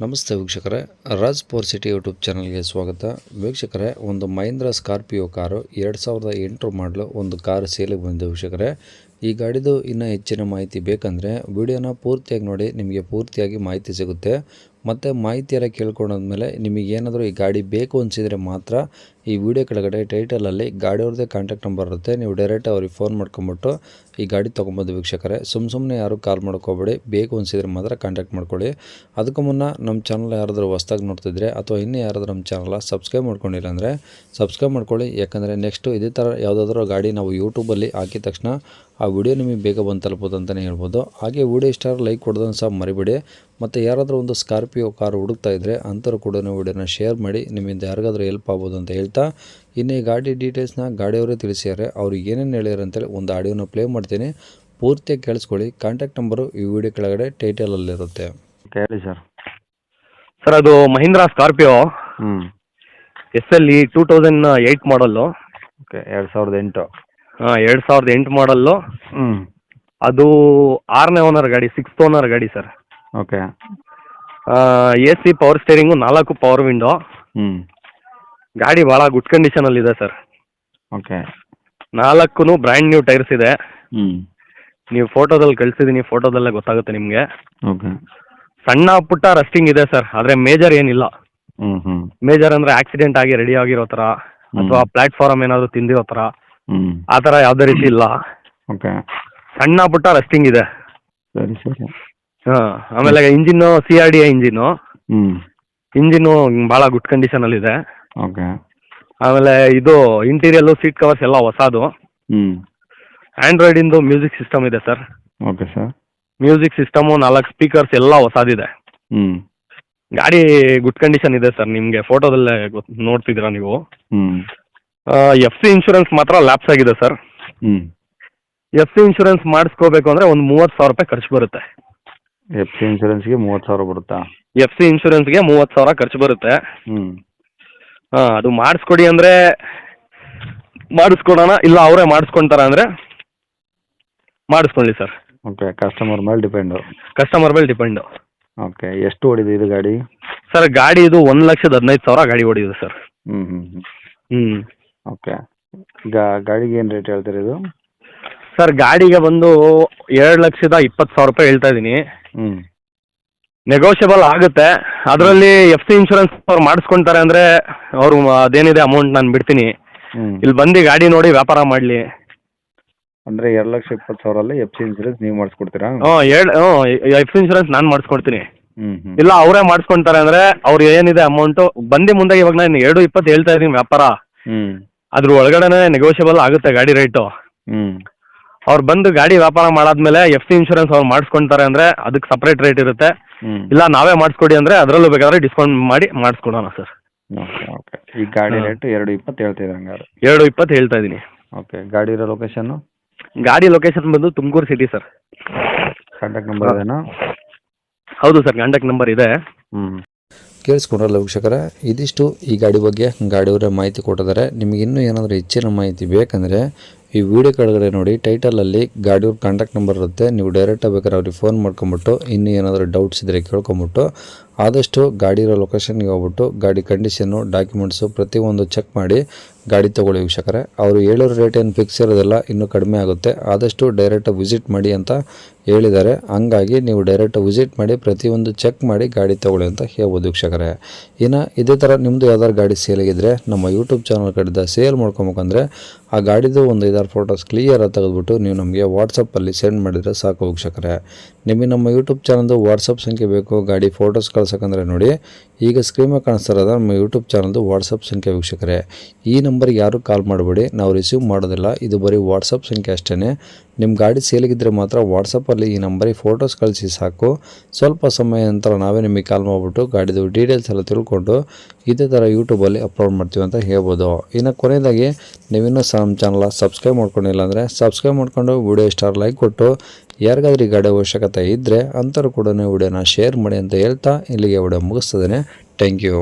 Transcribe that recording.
ನಮಸ್ತೆ ವೀಕ್ಷಕರೇ, Raj power city YouTube ಚಾನಲ್ಗೆ ಸ್ವಾಗತ. ವೀಕ್ಷಕರೇ, ಒಂದು ಮಹೀಂದ್ರ ಸ್ಕಾರ್ಪಿಯೋ ಕಾರು 2008 ಮಾಡಲು ಒಂದು ಕಾರು ಸೇಲಿಗೆ ಬಂದಿದೆ ವೀಕ್ಷಕರೇ. ಈ ಗಾಡಿದು ಇನ್ನೂ ಹೆಚ್ಚಿನ ಮಾಹಿತಿ ಬೇಕಂದರೆ ವಿಡಿಯೋನ ಪೂರ್ತಿಯಾಗಿ ನೋಡಿ, ನಿಮಗೆ ಪೂರ್ತಿಯಾಗಿ ಮಾಹಿತಿ ಸಿಗುತ್ತೆ. ಮತ್ತು ಮಾಹಿತಿ ಎಲ್ಲ ಕೇಳ್ಕೊಂಡಾದ್ಮೇಲೆ ನಿಮಗೇನಾದರೂ ಈ ಗಾಡಿ ಬೇಕು ಅನಿಸಿದರೆ ಮಾತ್ರ ಈ ವಿಡಿಯೋ ಕೆಳಗಡೆ ಟೈಟಲಲ್ಲಿ ಗಾಡಿಯವ್ರದ್ದೇ ಕಾಂಟ್ಯಾಕ್ಟ್ ನಂಬರ್ ಇರುತ್ತೆ. ನೀವು ಡೈರೆಕ್ಟ್ ಅವ್ರಿಗೆ ಫೋನ್ ಮಾಡ್ಕೊಂಬಿಟ್ಟು ಈ ಗಾಡಿ ತೊಗೊಬೋದು ವೀಕ್ಷಕರೇ. ಸುಮ್ಮನೆ ಯಾರು ಕಾಲ್ ಮಾಡ್ಕೋಬೇಡಿ, ಬೇಕು ಅನಿಸಿದರೆ ಮಾತ್ರ ಕಾಂಟ್ಯಾಕ್ಟ್ ಮಾಡ್ಕೊಳ್ಳಿ. ಅದಕ್ಕೂ ಮುನ್ನ ನಮ್ಮ ಚಾನಲ್ ಯಾರಾದರೂ ಹೊಸ್ದಾಗಿ ನೋಡ್ತಿದ್ರೆ ಅಥವಾ ಇನ್ನೂ ಯಾರಾದರೂ ನಮ್ಮ ಚಾನಲ್ ಸಬ್ಸ್ಕ್ರೈಬ್ ಮಾಡ್ಕೊಂಡಿಲ್ಲ ಅಂದರೆ ಸಬ್ಸ್ಕ್ರೈಬ್ ಮಾಡ್ಕೊಳ್ಳಿ. ಯಾಕಂದರೆ ನೆಕ್ಸ್ಟು ಇದೇ ಥರ ಯಾವುದಾದ್ರೂ ಗಾಡಿ ನಾವು ಯೂಟ್ಯೂಬಲ್ಲಿ ಹಾಕಿದ ತಕ್ಷಣ ಆ ವಿಡಿಯೋ ನಿಮಗೆ ಬೇಗ ಬಂದು ತಲುಪೋದು ಅಂತಲೇ ಹೇಳ್ಬೋದು. ಹಾಗೆ ವಿಡಿಯೋ ಇಷ್ಟ ಲೈಕ್ ಕೊಡೋದನ್ನು ಸಹ ಮರಿಬೇಡಿ. ಮತ್ತು ಯಾರಾದರೂ ಒಂದು ಸ್ಕಾರ್ಪಿಯೋ ಕಾರು ಹುಡುಕ್ತಾ ಇದ್ದರೆ ಅಂಥವ್ರು ಕೂಡ ವಿಡಿಯೋನ ಶೇರ್ ಮಾಡಿ, ನಿಮ್ಮಿಂದ ಯಾರಿಗಾದ್ರೂ ಹೆಲ್ಪ್ ಆಗ್ಬೋದು ಅಂತ ಹೇಳ್ತಾ, ಇನ್ನು ಈ ಗಾಡಿ ಡೀಟೇಲ್ಸ್ನ ಗಾಡಿಯವರೇ ತಿಳಿಸಿದ್ದಾರೆ. ಅವ್ರು ಏನೇನು ಹೇಳ್ಯಾರ ಅಂತೇಳಿ ಒಂದು ಆಡಿಯೋನ ಪ್ಲೇ ಮಾಡ್ತೀನಿ, ಪೂರ್ತಿಯಾಗಿ ಕೇಳಿಸ್ಕೊಳ್ಳಿ. ಕಾಂಟ್ಯಾಕ್ಟ್ ನಂಬರು ಈ ವಿಡಿಯೋ ಕೆಳಗಡೆ ಟೈಟಲಲ್ಲಿರುತ್ತೆ. ಹೇಳಿ ಸರ್. ಅದು Mahindra Scorpio SLE 2008 model. Okay, 2008. 2008 model. ಅದು 6ನೇ ಓನರ್ ಗಾಡಿ, 6th ಓನರ್ ಗಾಡಿ sir. Okay. AC power steering, 4 power window. ಗಾಡಿ ಭಾಳ ಗುಡ್ ಕಂಡೀಷನಲ್ಲಿದೆ sir. Okay. 4 brand new tyres ಇದೆ. ನೀವು ಫೋಟೋದಲ್ಲಿ ಕಳಿಸಿದ್ದೀನಿ, ಫೋಟೋದಲ್ಲೇ ಗೊತ್ತಾಗುತ್ತೆ ನಿಮಗೆ. ಓಕೆ. ಸಣ್ಣ ಪುಟ್ಟ ರಸ್ಟಿಂಗ್ ಇದೆ ಸರ್, ಆದರೆ ಮೇಜರ್ ಏನಿಲ್ಲ. ಮೇಜರ್ ಅಂದರೆ ಆಕ್ಸಿಡೆಂಟ್ ಆಗಿ ರೆಡಿ ಆಗಿರೋ ಥರ ಅಥವಾ ಪ್ಲಾಟ್ಫಾರ್ಮ್ ಏನಾದರೂ ತಿಂದಿರೋ ಥರ ಆ ಥರ ಯಾವುದೇ ರೀತಿ ಇಲ್ಲ. ಓಕೆ. ಸಣ್ಣ ಪುಟ್ಟ ರಸ್ಟಿಂಗ್ ಇದೆ. ಸರಿ ಸರಿ. ಆಮೇಲೆ ಇಂಜಿನ್ನು CRDI ಇಂಜಿನ್ನು ಭಾಳ ಗುಡ್ ಕಂಡೀಷನಲ್ಲಿದೆ. ಓಕೆ. ಆಮೇಲೆ ಇದು ಇಂಟೀರಿಯಲ್ಲು, ಸೀಟ್ ಕವರ್ಸ್ ಎಲ್ಲ ಹೊಸದು. ಆ್ಯಂಡ್ರಾಯ್ಡಿಂದು ಮ್ಯೂಸಿಕ್ ಸಿಸ್ಟಮ್ ಇದೆ sir. Okay sir. Music system, 4 speakers ಎಲ್ಲ ಹೊಸದಿದೆ. ಗಾಡಿ ಗುಡ್ ಕಂಡೀಷನ್ ಇದೆ ಸರ್. ನಿಮಗೆ ಫೋಟೋದಲ್ಲೇ ನೋಡ್ತಿದ್ದೀರಾ ನೀವು. FC ಇನ್ಶೂರೆನ್ಸ್ ಮಾತ್ರ ಲ್ಯಾಪ್ಸ್ ಆಗಿದೆ ಸರ್. FC ಇನ್ಶೂರೆನ್ಸ್ ಮಾಡಿಸ್ಕೋಬೇಕು ಅಂದರೆ ಒಂದು 30,000 ರೂಪಾಯಿ ಖರ್ಚು ಬರುತ್ತೆ. FC ಇನ್ಶೂರೆನ್ಸ್ಗೆ 30,000 ಬರುತ್ತಾ? FC ಇನ್ಶೂರೆನ್ಸ್ಗೆ 30,000 ಖರ್ಚು ಬರುತ್ತೆ. ಅದು ಮಾಡಿಸ್ಕೊಡಿ ಅಂದರೆ ಮಾಡಿಸ್ಕೊಡೋಣ, ಇಲ್ಲ ಅವರೇ ಮಾಡಿಸ್ಕೊಳ್ತಾರ ಅಂದರೆ ಮಾಡಿಸ್ಕೊಳ್ಳಿ ಸರ್. ಓಕೆ. ಕಸ್ಟಮರ್ ಮೇಲೆ ಡಿಪೆಂಡು. ಓಕೆ. ಎಷ್ಟು ಓಡಿದೆ ಇದು ಗಾಡಿ? ಸರ್ ಗಾಡಿ ಇದು 1,15,000 ಗಾಡಿ ಓಡಿದೆ ಸರ್. ಓಕೆ. ಈಗ ಗಾಡಿಗೆ ಏನು ರೇಟ್ ಹೇಳ್ತೀರಿ ಇದು? ಸರ್ ಗಾಡಿಗೆ ಬಂದು 2,20,000 ರೂಪಾಯಿ ಹೇಳ್ತಾ ಇದ್ದೀನಿ. ನೆಗೋಷಿಯಬಲ್ ಆಗುತ್ತೆ. ಅದರಲ್ಲಿ FC ಇನ್ಶೂರೆನ್ಸ್ ಅವ್ರು ಮಾಡಿಸ್ಕೊಳ್ತಾರೆ ಅಂದರೆ ಅವರು ಅದೇನಿದೆ ಅಮೌಂಟ್ ನಾನು ಬಿಡ್ತೀನಿ. ಇಲ್ಲಿ ಬಂದು ಗಾಡಿ ನೋಡಿ ವ್ಯಾಪಾರ ಮಾಡಲಿ. ಅಂದರೆ 2,20,000 FC ಇನ್ಶೂರೆನ್ಸ್ ನೀವು ಮಾಡಿಸ್ಕೊಡ್ತೀರಾ? FC ಇನ್ಶೂರೆನ್ಸ್ ನಾನು ಮಾಡಿಸ್ಕೊಡ್ತೀನಿ. ಇಲ್ಲ ಅವರೇ ಮಾಡಿಸ್ಕೊಳ್ತಾರೆ ಅಂದರೆ ಅವ್ರು ಏನಿದೆ ಅಮೌಂಟು ಬಂದು ಮುಂದೆ, ಇವಾಗ ನಾನು 2,20 ಹೇಳ್ತಾ ಇದ್ದೀನಿ ವ್ಯಾಪಾರ. ಅದ್ರ ಒಳಗಡೆ ನೆಗೋಷಿಯಬಲ್ ಆಗುತ್ತೆ ಗಾಡಿ ರೇಟು. ಅವ್ರು ಬಂದು ಗಾಡಿ ವ್ಯಾಪಾರ ಮಾಡಾದ್ಮೇಲೆ FC ಇನ್ಶೂರೆನ್ಸ್ ಅವ್ರು ಮಾಡಿಸ್ಕೊಳ್ತಾರೆ ಅಂದರೆ ಅದಕ್ಕೆ ಸಪ್ರೇಟ್ ರೇಟ್ ಇರುತ್ತೆ. ಇಲ್ಲ ನಾವೇ ಮಾಡಿಸ್ಕೊಡಿ ಅಂದರೆ ಅದರಲ್ಲೂ ಬೇಕಾದ್ರೆ ಡಿಸ್ಕೌಂಟ್ ಮಾಡಿ ಮಾಡಿಸ್ಕೊಡೋಣ ಸರ್. ಓಕೆ. ಈ ಗಾಡಿ ರೇಟು 2,20 ಹೇಳ್ತಿದ್ದೀರ ಹಂಗಾರೆ? 2,20 ಹೇಳ್ತಾ ಇದ್ದೀನಿ. ಓಕೆ. ಗಾಡಿ ಇರೋ ಲೊಕೇಶನ್ನು? ಗಾಡಿ ಲೊಕೇಶನ್ ಬಂದು Tumakuru city sir. Contact number ಇದೇನಾ? ಹೌದು ಸರ್, ಕಾಂಟ್ಯಾಕ್ಟ್ ನಂಬರ್ ಇದೆ. ಕೇಳಿಸ್ಕೊಂಡ್ರಲ್ಲ ವೀಕ್ಷಕರೇ, ಇದಿಷ್ಟು ಈ ಗಾಡಿ ಬಗ್ಗೆ ಗಾಡಿಯವರೇ ಮಾಹಿತಿ ಕೊಟ್ಟಿದ್ದಾರೆ. ನಿಮಗೆ ಇನ್ನೂ ಏನಾದರೂ ಹೆಚ್ಚಿನ ಮಾಹಿತಿ ಬೇಕಂದರೆ ಈ ವಿಡಿಯೋ ಕೆಳಗಡೆ ನೋಡಿ, ಟೈಟಲಲ್ಲಿ ಗಾಡಿಯವ್ರ ಕಾಂಟ್ಯಾಕ್ಟ್ ನಂಬರ್ ಇರುತ್ತೆ. ನೀವು ಡೈರೆಕ್ಟಾಗಿ ಬೇಕಾದ್ರೆ ಅವ್ರಿಗೆ ಫೋನ್ ಮಾಡ್ಕೊಂಬಿಟ್ಟು ಇನ್ನೂ ಏನಾದರೂ ಡೌಟ್ಸ್ ಇದ್ದರೆ ಕೇಳ್ಕೊಂಬಿಟ್ಟು ಆದಷ್ಟು ಗಾಡಿ ಇರೋ ಲೊಕೇಶನ್ಗೆ ಹೋಗ್ಬಿಟ್ಟು ಗಾಡಿ ಕಂಡೀಷನ್ನು, ಡಾಕ್ಯುಮೆಂಟ್ಸು ಪ್ರತಿಯೊಂದು ಚೆಕ್ ಮಾಡಿ ಗಾಡಿ ತೊಗೊಳ್ಳಿ ವೀಕ್ಷಕರೇ. ಅವರು ಹೇಳಿರೋ ರೇಟ್ ಏನು ಫಿಕ್ಸ್ ಇರೋದಿಲ್ಲ, ಇನ್ನೂ ಕಡಿಮೆ ಆಗುತ್ತೆ. ಆದಷ್ಟು ಡೈರೆಕ್ಟಾಗಿ ವಿಸಿಟ್ ಮಾಡಿ ಅಂತ ಹೇಳಿದ್ದಾರೆ. ಹಂಗಾಗಿ ನೀವು ಡೈರೆಕ್ಟಾಗಿ ವಿಸಿಟ್ ಮಾಡಿ ಪ್ರತಿಯೊಂದು ಚೆಕ್ ಮಾಡಿ ಗಾಡಿ ತೊಗೊಳ್ಳಿ ಅಂತ ಹೇಳ್ಬೋದು ವೀಕ್ಷಕರೇ. ಇನ್ನು ಇದೇ ಥರ ನಿಮ್ಮದು ಯಾವ್ದಾದ್ರು ಗಾಡಿ ಸೇಲಾಗಿದ್ದರೆ ನಮ್ಮ ಯೂಟ್ಯೂಬ್ ಚಾನಲ್ ಕಡೆದ ಸೇಲ್ ಮಾಡ್ಕೊಬೇಕಂದ್ರೆ ಆ ಗಾಡಿದು ಒಂದು 5-6 ಫೋಟೋಸ್ ಕ್ಲಿಯರಾಗಿ ತೆಗೆದುಬಿಟ್ಟು ನೀವು ನಮಗೆ ವಾಟ್ಸಪ್ಪಲ್ಲಿ ಸೆಂಡ್ ಮಾಡಿದರೆ ಸಾಕು ವೀಕ್ಷಕರೇ. ನಿಮಗೆ ನಮ್ಮ ಯೂಟ್ಯೂಬ್ ಚಾನಲ್ದು ವಾಟ್ಸಪ್ ಸಂಖ್ಯೆ ಬೇಕು ಗಾಡಿ ಫೋಟೋಸ್ ಕಳ್ಸೋಕ್ಕಂದ್ರೆ ನೋಡಿ, ಈಗ ಸ್ಕ್ರೀನ್ ಮೇಲೆ ಕಾಣಿಸ್ತಾ ಇರೋದು ನಮ್ಮ ಯೂಟ್ಯೂಬ್ ಚಾನಲ್ದು ವಾಟ್ಸಪ್ ಸಂಖ್ಯೆ ವೀಕ್ಷಕರೇ. ಈ ನಂಬರ್ಗೆ ಯಾರೂ ಕಾಲ್ ಮಾಡಬೇಡಿ, ನಾವು ರಿಸೀವ್ ಮಾಡೋದಿಲ್ಲ. ಇದು ಬರೀ ವಾಟ್ಸಪ್ ಸಂಖ್ಯೆ ಅಷ್ಟೇ. ನಿಮ್ಮ ಗಾಡಿ ಸೇಲಿಗಿದ್ದರೆ ಮಾತ್ರ ವಾಟ್ಸಪ್ಪಲ್ಲಿ ಈ ನಂಬರಿಗೆ ಫೋಟೋಸ್ ಕಳಿಸಿ ಸಾಕು. ಸ್ವಲ್ಪ ಸಮಯ ನಂತರ ನಾವೇ ನಿಮಗೆ ಕಾಲ್ ಮಾಡಿಬಿಟ್ಟು ಗಾಡಿದು ಡೀಟೇಲ್ಸ್ ಎಲ್ಲ ತಿಳ್ಕೊಂಡು ಇದೇ ಥರ ಯೂಟ್ಯೂಬಲ್ಲಿ ಅಪ್ಲೋಡ್ ಮಾಡ್ತೀವಿ ಅಂತ ಹೇಳ್ಬೋದು. ಇನ್ನು ಕೊನೆಯದಾಗಿ ನೀವಿನ್ನೂ ನಮ್ಮ ಚಾನಲ್ ಸಬ್ಸ್ಕ್ರೈಬ್ ಮಾಡ್ಕೊಂಡಿಲ್ಲ ಅಂದರೆ ಸಬ್ಸ್ಕ್ರೈಬ್ ಮಾಡ್ಕೊಂಡು ವಿಡಿಯೋ ಇಷ್ಟ ಲೈಕ್ ಕೊಟ್ಟು ಯಾರಿಗಾದ್ರೂ ಈ ಗಾಡಿ ಅವಶ್ಯಕತೆ ಇದ್ದರೆ ಅಂಥವ್ರು ಕೂಡ ವಿಡಿಯೋನ ಶೇರ್ ಮಾಡಿ ಅಂತ ಹೇಳ್ತಾ ಇಲ್ಲಿಗೆ ವಿಡಿಯೋ ಮುಗಿಸ್ತದೆ. Thank you.